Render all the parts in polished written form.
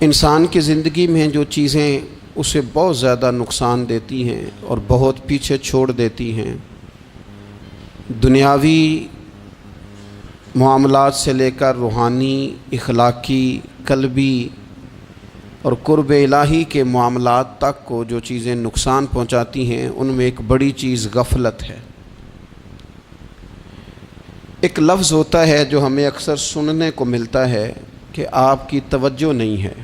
انسان کی زندگی میں جو چیزیں اسے بہت زیادہ نقصان دیتی ہیں اور بہت پیچھے چھوڑ دیتی ہیں، دنیاوی معاملات سے لے کر روحانی، اخلاقی، قلبی اور قرب الہی کے معاملات تک کو جو چیزیں نقصان پہنچاتی ہیں، ان میں ایک بڑی چیز غفلت ہے۔ ایک لفظ ہوتا ہے جو ہمیں اکثر سننے کو ملتا ہے کہ آپ کی توجہ نہیں ہے۔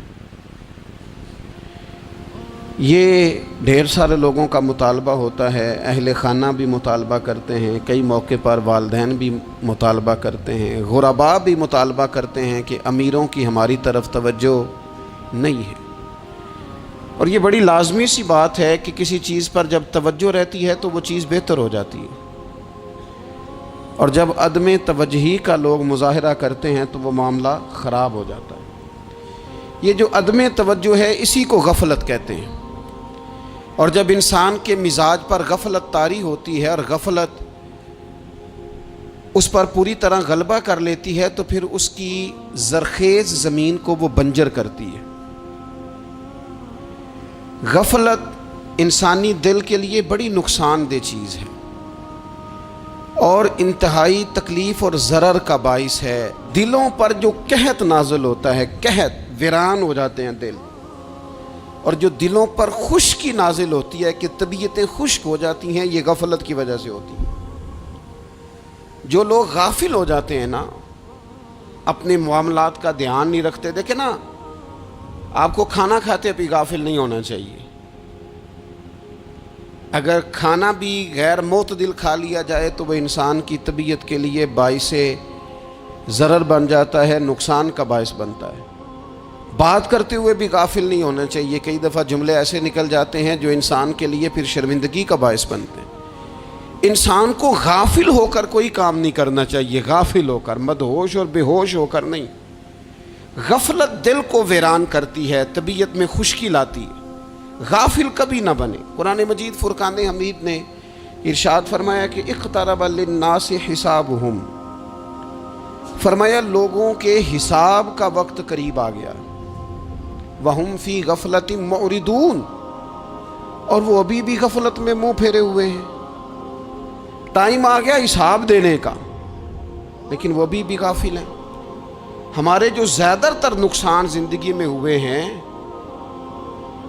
یہ ڈھیر سارے لوگوں کا مطالبہ ہوتا ہے، اہل خانہ بھی مطالبہ کرتے ہیں، کئی موقع پر والدین بھی مطالبہ کرتے ہیں، غرباء بھی مطالبہ کرتے ہیں کہ امیروں کی ہماری طرف توجہ نہیں ہے۔ اور یہ بڑی لازمی سی بات ہے کہ کسی چیز پر جب توجہ رہتی ہے تو وہ چیز بہتر ہو جاتی ہے، اور جب عدم توجہی کا لوگ مظاہرہ کرتے ہیں تو وہ معاملہ خراب ہو جاتا ہے۔ یہ جو عدم توجہ ہے اسی کو غفلت کہتے ہیں، اور جب انسان کے مزاج پر غفلت طاری ہوتی ہے اور غفلت اس پر پوری طرح غلبہ کر لیتی ہے تو پھر اس کی زرخیز زمین کو وہ بنجر کرتی ہے۔ غفلت انسانی دل کے لیے بڑی نقصان دہ چیز ہے اور انتہائی تکلیف اور ضرر کا باعث ہے۔ دلوں پر جو قحط نازل ہوتا ہے، قحط، ویران ہو جاتے ہیں دل، اور جو دلوں پر خشکی نازل ہوتی ہے کہ طبیعتیں خشک ہو جاتی ہیں، یہ غفلت کی وجہ سے ہوتی ہے۔ جو لوگ غافل ہو جاتے ہیں نا، اپنے معاملات کا دھیان نہیں رکھتے، دیکھیں نا، آپ کو کھانا کھاتے بھی غافل نہیں ہونا چاہیے۔ اگر کھانا بھی غیر معتدل کھا لیا جائے تو وہ انسان کی طبیعت کے لیے باعث ضرر بن جاتا ہے، نقصان کا باعث بنتا ہے۔ بات کرتے ہوئے بھی غافل نہیں ہونا چاہیے، کئی دفعہ جملے ایسے نکل جاتے ہیں جو انسان کے لیے پھر شرمندگی کا باعث بنتے ہیں۔ انسان کو غافل ہو کر کوئی کام نہیں کرنا چاہیے، غافل ہو کر، مدہوش اور بے ہوش ہو کر نہیں۔ غفلت دل کو ویران کرتی ہے، طبیعت میں خشکی لاتی ہے۔ غافل کبھی نہ بنے۔ قرآن مجید فرقان حمید نے ارشاد فرمایا کہ اقترب للناس حسابہم، فرمایا لوگوں کے حساب کا وقت قریب آ گیا، وہم فی غفلۃ معرضون، اور وہ ابھی بھی غفلت میں منہ پھیرے ہوئے ہیں۔ ٹائم آ گیا حساب دینے کا، لیکن وہ ابھی بھی غافل ہیں۔ ہمارے جو زیادہ تر نقصان زندگی میں ہوئے ہیں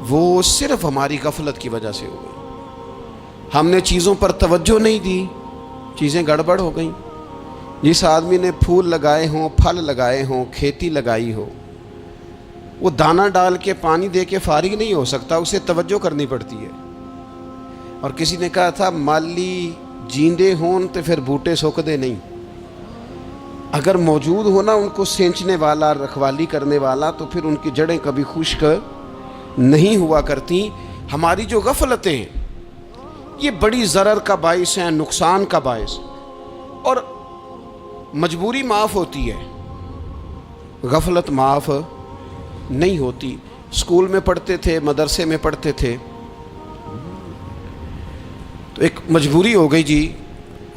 وہ صرف ہماری غفلت کی وجہ سے ہوئے۔ ہم نے چیزوں پر توجہ نہیں دی، چیزیں گڑبڑ ہو گئیں۔ جس آدمی نے پھول لگائے ہوں، پھل لگائے ہوں، کھیتی لگائی ہو، وہ دانہ ڈال کے پانی دے کے فارغ نہیں ہو سکتا، اسے توجہ کرنی پڑتی ہے۔ اور کسی نے کہا تھا مالی جیندے ہون تو پھر بوٹے سوکدے نہیں، اگر موجود ہونا ان کو سینچنے والا، رکھوالی کرنے والا، تو پھر ان کی جڑیں کبھی خشک نہیں ہوا کرتی۔ ہماری جو غفلتیں ہیں یہ بڑی ضرر کا باعث ہیں، نقصان کا باعث، اور مجبوری معاف ہوتی ہے، غفلت معاف نہیں ہوتی۔ اسکول میں پڑھتے تھے، مدرسے میں پڑھتے تھے، تو ایک مجبوری ہو گئی جی،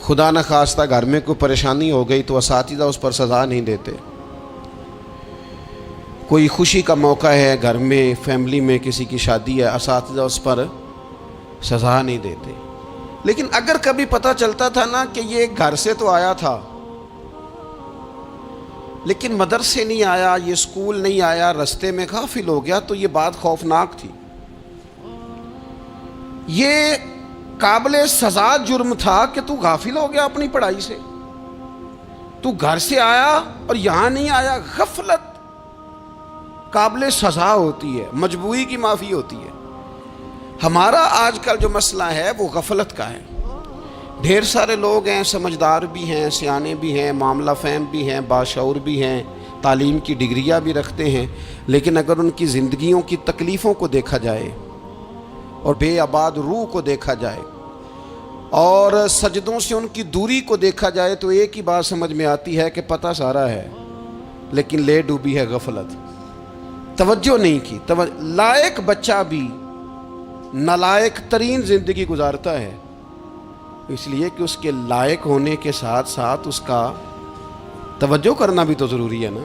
خدا نخواستہ گھر میں کوئی پریشانی ہو گئی تو اساتذہ اس پر سزا نہیں دیتے۔ کوئی خوشی کا موقع ہے گھر میں، فیملی میں کسی کی شادی ہے، اساتذہ اس پر سزا نہیں دیتے۔ لیکن اگر کبھی پتہ چلتا تھا نا کہ یہ گھر سے تو آیا تھا لیکن مدرسے نہیں آیا، یہ اسکول نہیں آیا، رستے میں غافل ہو گیا، تو یہ بات خوفناک تھی۔ یہ قابل سزا جرم تھا کہ تو غافل ہو گیا اپنی پڑھائی سے، تو گھر سے آیا اور یہاں نہیں آیا۔ غفلت قابل سزا ہوتی ہے، مجبوری کی معافی ہوتی ہے۔ ہمارا آج کل جو مسئلہ ہے وہ غفلت کا ہے۔ ڈھیر سارے لوگ ہیں، سمجھدار بھی ہیں، سیانے بھی ہیں، معاملہ فہم بھی ہیں، باشعور بھی ہیں، تعلیم کی ڈگریاں بھی رکھتے ہیں، لیکن اگر ان کی زندگیوں کی تکلیفوں کو دیکھا جائے اور بے آباد روح کو دیکھا جائے اور سجدوں سے ان کی دوری کو دیکھا جائے تو ایک ہی بات سمجھ میں آتی ہے کہ پتہ سارا ہے لیکن لے ڈوبی ہے غفلت، توجہ نہیں کی۔ لائق بچہ بھی نالائق ترین زندگی گزارتا ہے، اس لیے کہ اس کے لائق ہونے کے ساتھ ساتھ اس کا توجہ کرنا بھی تو ضروری ہے نا۔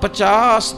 50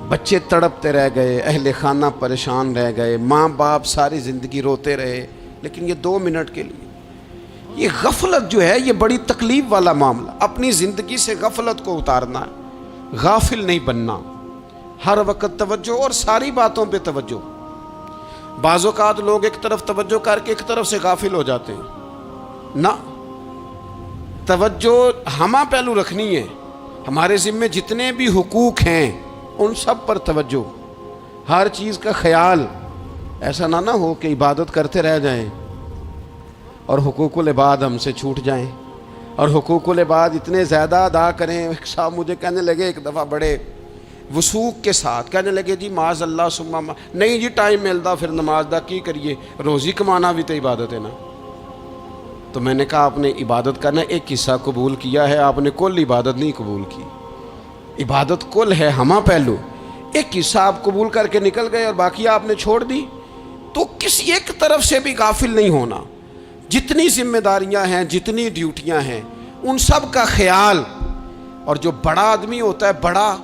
بچے تڑپتے رہ گئے، اہل خانہ پریشان رہ گئے، ماں باپ ساری زندگی روتے رہے، لیکن یہ 2 منٹ کے لیے یہ غفلت جو ہے یہ بڑی تکلیف والا معاملہ۔ اپنی زندگی سے غفلت کو اتارنا ہے، غافل نہیں بننا، ہر وقت توجہ اور ساری باتوں پہ توجہ۔ بعض اوقات لوگ ایک طرف توجہ کر کے ایک طرف سے غافل ہو جاتے ہیں، نہ، توجہ ہمہ پہلو رکھنی ہے۔ ہمارے ذمے جتنے بھی حقوق ہیں ان سب پر توجہ، ہر چیز کا خیال، ایسا نہ ہو کہ عبادت کرتے رہ جائیں اور حقوق العباد ہم سے چھوٹ جائیں، اور حقوق العباد اتنے زیادہ ادا کریں۔ ایک صاحب مجھے کہنے لگے ایک دفعہ بڑے وثوق کے ساتھ، کہنے لگے جی معاذ اللہ ثم نہیں جی ٹائم ملتا پھر نماز دا کی کریے، روزی کمانا بھی تو عبادت ہے نا۔ تو میں نے کہا آپ نے عبادت کرنا ایک حصہ قبول کیا ہے، آپ نے کل عبادت نہیں قبول کی۔ عبادت کل ہے، ہمہ پہلو، ایک حصہ آپ قبول کر کے نکل گئے اور باقی آپ نے چھوڑ دی۔ تو کسی ایک طرف سے بھی غافل نہیں ہونا، جتنی ذمہ داریاں ہیں، جتنی ڈیوٹیاں ہیں، ان سب کا خیال۔ اور جو بڑا آدمی ہوتا ہے، بڑا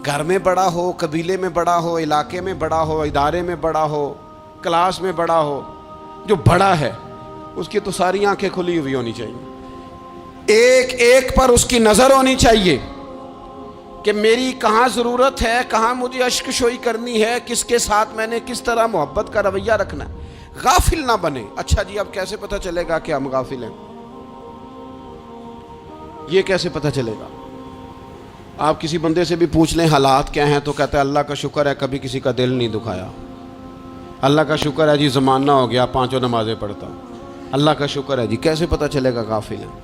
گھر میں بڑا ہو، قبیلے میں بڑا ہو، علاقے میں بڑا ہو، ادارے میں بڑا ہو، کلاس میں بڑا ہو، جو بڑا ہے اس کی تو ساری آنکھیں کھلی ہوئی ہونی چاہیے، ایک ایک پر اس کی نظر ہونی چاہیے کہ میری کہاں ضرورت ہے، کہاں مجھے اشک شوئی کرنی ہے، کس کے ساتھ میں نے کس طرح محبت کا رویہ رکھنا ہے، غافل نہ بنے۔ اچھا جی اب کیسے پتہ چلے گا کہ ہم غافل ہیں؟ یہ کیسے پتہ چلے گا؟ آپ کسی بندے سے بھی پوچھ لیں حالات کیا ہیں تو کہتا ہے اللہ کا شکر ہے کبھی کسی کا دل نہیں دکھایا، اللہ کا شکر ہے جی زمانہ ہو گیا 5 نمازیں پڑھتا ہوں، اللہ کا شکر ہے جی۔ کیسے پتہ چلے گا غافل ہیں؟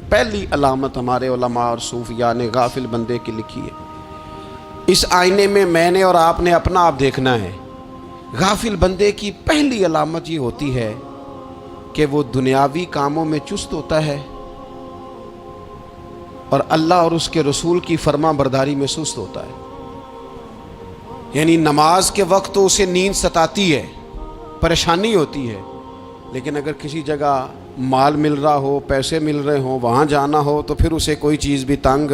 پہلی علامت ہمارے علماء اور صوفیاء نے غافل بندے کی لکھی ہے۔ اس آئینے میں میں نے اور آپ نے اپنا آپ دیکھنا ہے۔ غافل بندے کی پہلی علامت یہ ہوتی ہے کہ وہ دنیاوی کاموں میں چست ہوتا ہے اور اللہ اور اس کے رسول کی فرما برداری میں سست ہوتا ہے۔ یعنی نماز کے وقت تو اسے نیند ستاتی ہے، پریشانی ہوتی ہے، لیکن اگر کسی جگہ مال مل رہا ہو، پیسے مل رہے ہوں، وہاں جانا ہو تو پھر اسے کوئی چیز بھی تنگ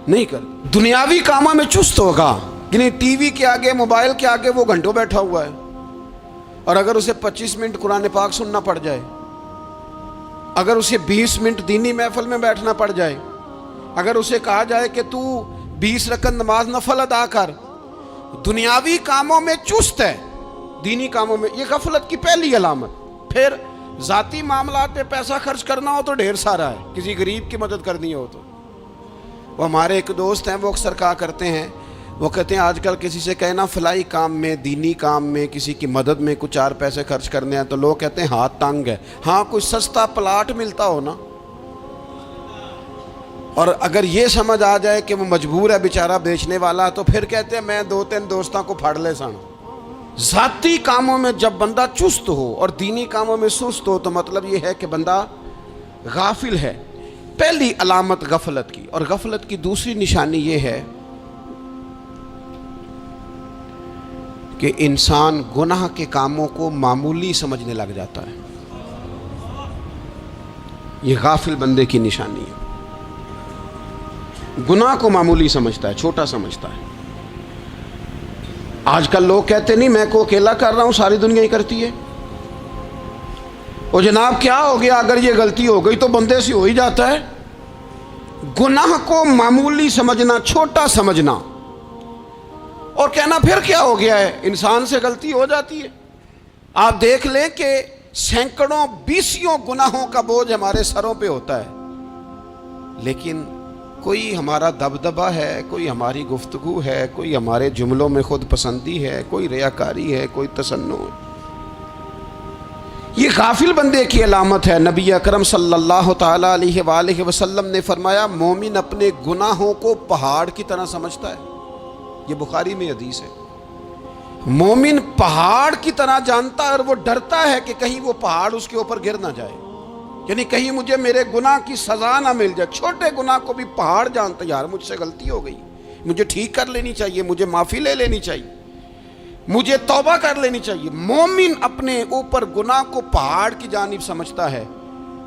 نہیں کر۔ دنیاوی کاموں میں چست ہوگا، یعنی ٹی وی کے آگے، موبائل کے آگے وہ گھنٹوں بیٹھا ہوا ہے، اور اگر اسے 25 منٹ قرآن پاک سننا پڑ جائے، اگر اسے 20 منٹ دینی محفل میں بیٹھنا پڑ جائے، اگر اسے کہا جائے کہ تو 20 رکعت نماز نفل ادا کر، دنیاوی کاموں میں چست ہے، دینی کاموں میں، یہ غفلت کی پہلی علامت۔ پھر ذاتی معاملات پہ پیسہ خرچ کرنا ہو تو ڈھیر سارا ہے، کسی غریب کی مدد کرنی ہو تو۔ وہ ہمارے ایک دوست ہیں، وہ اکثر کہا کرتے ہیں، وہ کہتے ہیں آج کل کسی سے کہنا فلائی کام میں، دینی کام میں، کسی کی مدد میں کچھ 4 پیسے خرچ کرنے ہیں تو لوگ کہتے ہیں ہاتھ تنگ ہے۔ ہاں کوئی سستا پلاٹ ملتا ہو نا، اور اگر یہ سمجھ آ جائے کہ وہ مجبور ہے بیچارہ بیچنے والا، تو پھر کہتے ہیں میں 2-3 دوستوں کو پھاڑ لے سن۔ ذاتی کاموں میں جب بندہ چست ہو اور دینی کاموں میں سست ہو تو مطلب یہ ہے کہ بندہ غافل ہے۔ پہلی علامت غفلت کی۔ اور غفلت کی دوسری نشانی یہ ہے کہ انسان گناہ کے کاموں کو معمولی سمجھنے لگ جاتا ہے، یہ غافل بندے کی نشانی ہے۔ گناہ کو معمولی سمجھتا ہے، چھوٹا سمجھتا ہے۔ آج کل لوگ کہتے نہیں میں کو اکیلا کر رہا ہوں، ساری دنیا ہی کرتی ہے۔ اور جناب کیا ہو گیا اگر یہ غلطی ہو گئی تو بندے سے ہو ہی جاتا ہے۔ گناہ کو معمولی سمجھنا، چھوٹا سمجھنا، اور کہنا پھر کیا ہو گیا ہے، انسان سے غلطی ہو جاتی ہے۔ آپ دیکھ لیں کہ سینکڑوں بیسیوں گناہوں کا بوجھ ہمارے سروں پہ ہوتا ہے، لیکن کوئی ہمارا دبدبہ ہے، کوئی ہماری گفتگو ہے، کوئی ہمارے جملوں میں خود پسندی ہے، کوئی ریاکاری ہے، کوئی تصنع ہے۔ یہ غافل بندے کی علامت ہے۔ نبی اکرم صلی اللہ تعالی علیہ وآلہ وسلم نے فرمایا مومن اپنے گناہوں کو پہاڑ کی طرح سمجھتا ہے، یہ بخاری میں حدیث ہے۔ مومن پہاڑ کی طرح جانتا ہے اور وہ ڈرتا ہے کہ کہیں وہ پہاڑ اس کے اوپر گر نہ جائے، یعنی کہیں مجھے میرے گناہ کی سزا نہ مل جائے۔ چھوٹے گناہ کو بھی پہاڑ جانتا ہے، یار مجھ سے غلطی ہو گئی، مجھے ٹھیک کر لینی چاہیے، مجھے معافی لے لینی چاہیے، مجھے توبہ کر لینی چاہیے۔ مومن اپنے اوپر گناہ کو پہاڑ کی جانب سمجھتا ہے۔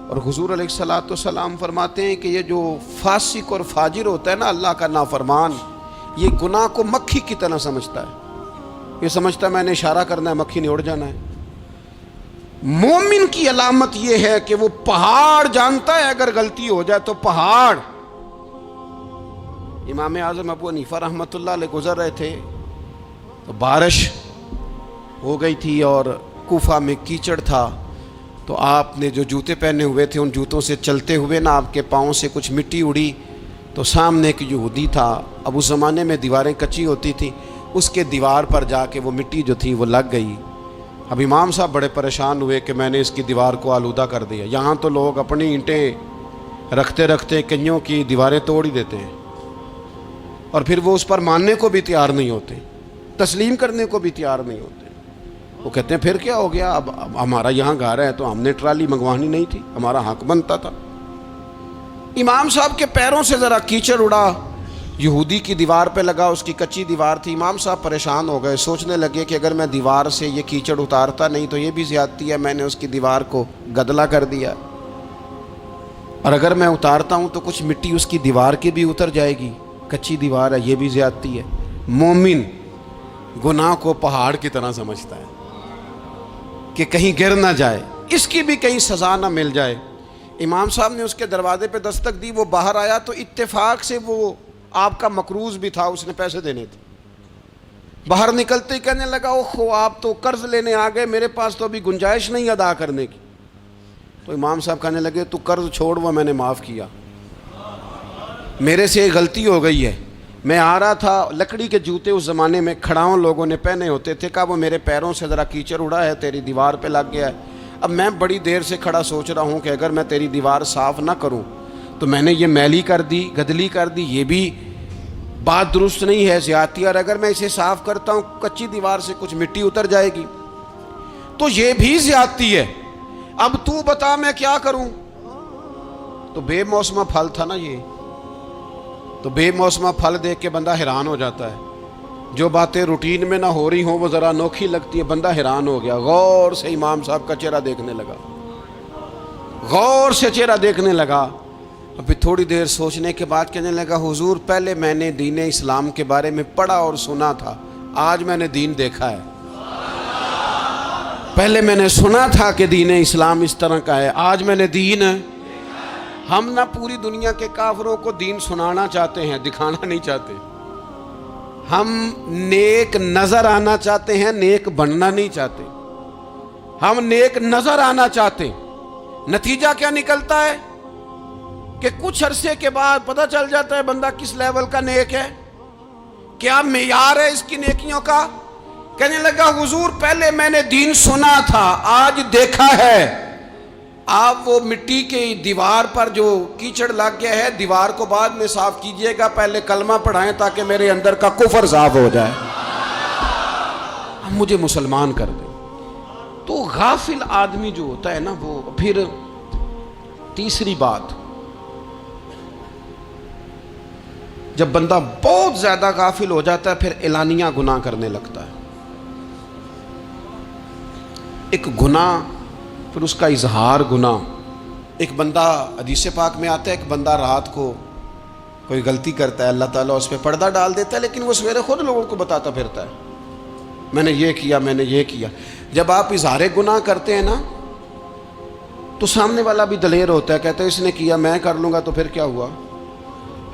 اور حضور علیہ الصلوۃ والسلام فرماتے ہیں کہ یہ جو فاسق اور فاجر ہوتا ہے نا، اللہ کا نافرمان، یہ گناہ کو مکھی کی طرح سمجھتا ہے، یہ سمجھتا ہے میں نے اشارہ کرنا ہے مکھی نے اڑ جانا ہے۔ مومن کی علامت یہ ہے کہ وہ پہاڑ جانتا ہے اگر غلطی ہو جائے تو پہاڑ۔ امام اعظم ابو حنیفہ رحمۃ اللہ علیہ گزر رہے تھے تو بارش ہو گئی تھی اور کوفہ میں کیچڑ تھا، تو آپ نے جو جوتے پہنے ہوئے تھے ان جوتوں سے چلتے ہوئے نا آپ کے پاؤں سے کچھ مٹی اڑی، تو سامنے ایک یہودی تھا، اب اس زمانے میں دیواریں کچی ہوتی تھی، اس کے دیوار پر جا کے وہ مٹی جو تھی وہ لگ گئی۔ اب امام صاحب بڑے پریشان ہوئے کہ میں نے اس کی دیوار کو آلودہ کر دیا۔ یہاں تو لوگ اپنی اینٹیں رکھتے رکھتے کئیوں کی دیواریں توڑ ہی دیتے ہیں، اور پھر وہ اس پر ماننے کو بھی تیار نہیں ہوتے، تسلیم کرنے کو بھی تیار نہیں ہوتے۔ وہ کہتے ہیں پھر کیا ہو گیا، اب ہمارا یہاں گھر ہے تو ہم نے ٹرالی منگوانی نہیں تھی، ہمارا حق بنتا تھا۔ امام صاحب کے پیروں سے ذرا کیچڑ اڑا، یہودی کی دیوار پہ لگا، اس کی کچی دیوار تھی۔ امام صاحب پریشان ہو گئے، سوچنے لگے کہ اگر میں دیوار سے یہ کیچڑ اتارتا نہیں تو یہ بھی زیادتی ہے، میں نے اس کی دیوار کو گدلا کر دیا، اور اگر میں اتارتا ہوں تو کچھ مٹی اس کی دیوار کی بھی اتر جائے گی، کچی دیوار ہے، یہ بھی زیادتی ہے۔ مومن گناہ کو پہاڑ کی طرح سمجھتا ہے کہ کہیں گر نہ جائے، اس کی بھی کہیں سزا نہ مل جائے۔ امام صاحب نے اس کے دروازے پہ دستک دی، وہ باہر آیا تو اتفاق سے وہ آپ کا مقروض بھی تھا، اس نے پیسے دینے تھے۔ باہر نکلتے ہی کہنے لگا اوہ آپ تو قرض لینے آ گئے، میرے پاس تو ابھی گنجائش نہیں ادا کرنے کی۔ تو امام صاحب کہنے لگے تو قرض چھوڑ، وہ میں نے معاف کیا، میرے سے غلطی ہو گئی ہے، میں آ رہا تھا، لکڑی کے جوتے اس زمانے میں کھڑاؤں لوگوں نے پہنے ہوتے تھے، کہا وہ میرے پیروں سے ذرا کیچڑ اڑا ہے، تیری دیوار پہ لگ گیا ہے، اب میں بڑی دیر سے کھڑا سوچ رہا ہوں کہ اگر میں تیری دیوار صاف نہ کروں تو میں نے یہ میلی کر دی، گدلی کر دی، یہ بھی بات درست نہیں ہے، زیادتی، اور اگر میں اسے صاف کرتا ہوں کچی دیوار سے کچھ مٹی اتر جائے گی تو یہ بھی زیادتی ہے، اب تو بتا میں کیا کروں۔ تو بے موسمہ پھل تھا نا یہ، تو بے موسمہ پھل دیکھ کے بندہ حیران ہو جاتا ہے، جو باتیں روٹین میں نہ ہو رہی ہوں وہ ذرا انوکھی لگتی ہے، بندہ حیران ہو گیا، غور سے امام صاحب کا چہرہ دیکھنے لگا، غور سے چہرہ دیکھنے لگا، ابھی تھوڑی دیر سوچنے کے بعد کہنے لگا حضور پہلے میں نے دین اسلام کے بارے میں پڑھا اور سنا تھا، آج میں نے دین دیکھا ہے، پہلے میں نے سنا تھا کہ دین اسلام اس طرح کا ہے، آج میں نے دین۔ ہم نہ پوری دنیا کے کافروں کو دین سنانا چاہتے ہیں، دکھانا نہیں چاہتے، ہم نیک نظر آنا چاہتے ہیں، نیک بننا نہیں چاہتے، ہم نیک نظر آنا چاہتے ہیں۔ نتیجہ کیا نکلتا ہے کہ کچھ عرصے کے بعد پتہ چل جاتا ہے بندہ کس لیول کا نیک ہے، کیا معیار ہے اس کی نیکیوں کا۔ کہنے لگا حضور پہلے میں نے دین سنا تھا، آج دیکھا ہے، آپ وہ مٹی کی دیوار پر جو کیچڑ لگ گیا ہے دیوار کو بعد میں صاف کیجئے گا، پہلے کلمہ پڑھائیں تاکہ میرے اندر کا کفر صاف ہو جائے، مجھے مسلمان کر دیں۔ تو غافل آدمی جو ہوتا ہے نا وہ پھر تیسری بات، جب بندہ بہت زیادہ غافل ہو جاتا ہے پھر اعلانیہ گناہ کرنے لگتا ہے، ایک گناہ پھر اس کا اظہار گناہ۔ ایک بندہ حدیث پاک میں آتا ہے، ایک بندہ رات کو کوئی غلطی کرتا ہے، اللہ تعالیٰ اس پہ پردہ ڈال دیتا ہے، لیکن وہ سویرے خود لوگوں کو بتاتا پھرتا ہے میں نے یہ کیا، میں نے یہ کیا۔ جب آپ اظہار گناہ کرتے ہیں نا تو سامنے والا بھی دلیر ہوتا ہے، کہتا ہے اس نے کیا میں کر لوں گا تو پھر کیا ہوا۔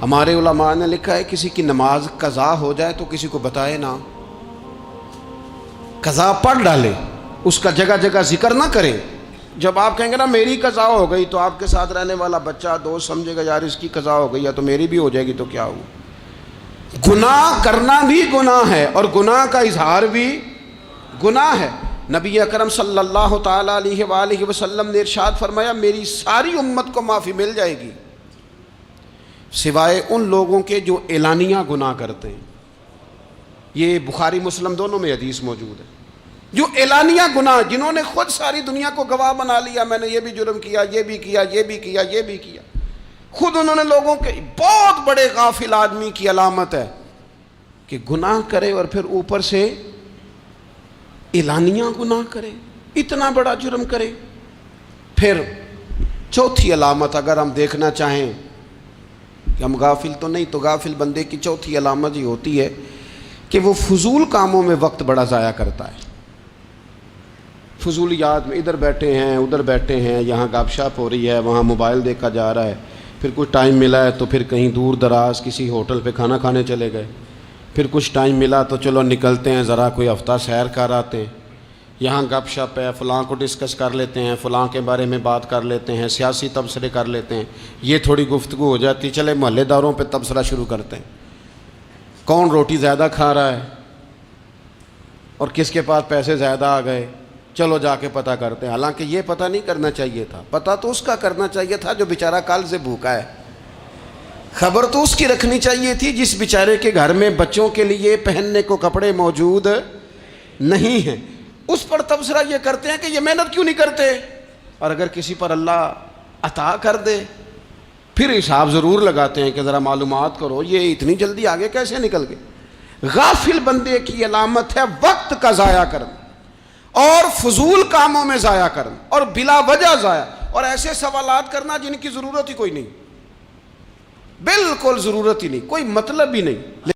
ہمارے علماء نے لکھا ہے کسی کی نماز قضا ہو جائے تو کسی کو بتائے نہ، قضا پڑھ ڈالے، اس کا جگہ جگہ ذکر نہ کرے۔ جب آپ کہیں گے نا میری قضا ہو گئی تو آپ کے ساتھ رہنے والا بچہ دوست سمجھے گا یار اس کی قضا ہو گئی ہے تو میری بھی ہو جائے گی تو کیا ہوا۔ گناہ کرنا بھی گناہ ہے اور گناہ کا اظہار بھی گناہ ہے۔ نبی اکرم صلی اللہ تعالیٰ علیہ وآلہ وسلم نے ارشاد فرمایا میری ساری امت کو معافی مل جائے گی سوائے ان لوگوں کے جو اعلانیہ گناہ کرتے ہیں۔ یہ بخاری مسلم دونوں میں حدیث موجود ہے۔ جو اعلانیہ گناہ، جنہوں نے خود ساری دنیا کو گواہ بنا لیا، میں نے یہ بھی جرم کیا، یہ بھی کیا، یہ بھی کیا، یہ بھی کیا، خود انہوں نے لوگوں کے، بہت بڑے غافل آدمی کی علامت ہے کہ گناہ کرے اور پھر اوپر سے اعلانیہ گناہ کرے، اتنا بڑا جرم کرے۔ پھر چوتھی علامت اگر ہم دیکھنا چاہیں کہ ہم غافل تو نہیں. تو غافل بندے کی چوتھی علامت یہ ہوتی ہے کہ وہ فضول کاموں میں وقت بڑا ضائع کرتا ہے. فضولیات میں ادھر بیٹھے ہیں ادھر بیٹھے ہیں, یہاں گپ شپ ہو رہی ہے, وہاں موبائل دیکھا جا رہا ہے, پھر کچھ ٹائم ملا ہے تو پھر کہیں دور دراز کسی ہوٹل پہ کھانا کھانے چلے گئے, پھر کچھ ٹائم ملا تو چلو نکلتے ہیں ذرا کوئی ہفتہ سیر کر آتے ہیں, یہاں گپ شپ ہے, فلاں کو ڈسکس کر لیتے ہیں, فلاں کے بارے میں بات کر لیتے ہیں, سیاسی تبصرے کر لیتے ہیں, یہ تھوڑی گفتگو ہو جاتی, چلے محلے داروں پہ تبصرہ شروع کرتے ہیں, کون روٹی زیادہ کھا رہا ہے اور کس کے پاس پیسے زیادہ آ گئے, چلو جا کے پتہ کرتے ہیں. حالانکہ یہ پتہ نہیں کرنا چاہیے تھا, پتہ تو اس کا کرنا چاہیے تھا جو بیچارہ کل سے بھوکا ہے. خبر تو اس کی رکھنی چاہیے تھی جس بیچارے کے گھر میں بچوں کے لیے پہننے کو کپڑے موجود نہیں ہیں. اس پر تبصرہ یہ کرتے ہیں کہ یہ محنت کیوں نہیں کرتے, اور اگر کسی پر اللہ عطا کر دے پھر حساب ضرور لگاتے ہیں کہ ذرا معلومات کرو یہ اتنی جلدی آگے کیسے نکل گئے. غافل بندے کی علامت ہے وقت کا ضائع کرنا اور فضول کاموں میں ضائع کرنا اور بلا وجہ ضائع, اور ایسے سوالات کرنا جن کی ضرورت ہی کوئی نہیں, بالکل ضرورت ہی نہیں, کوئی مطلب ہی نہیں.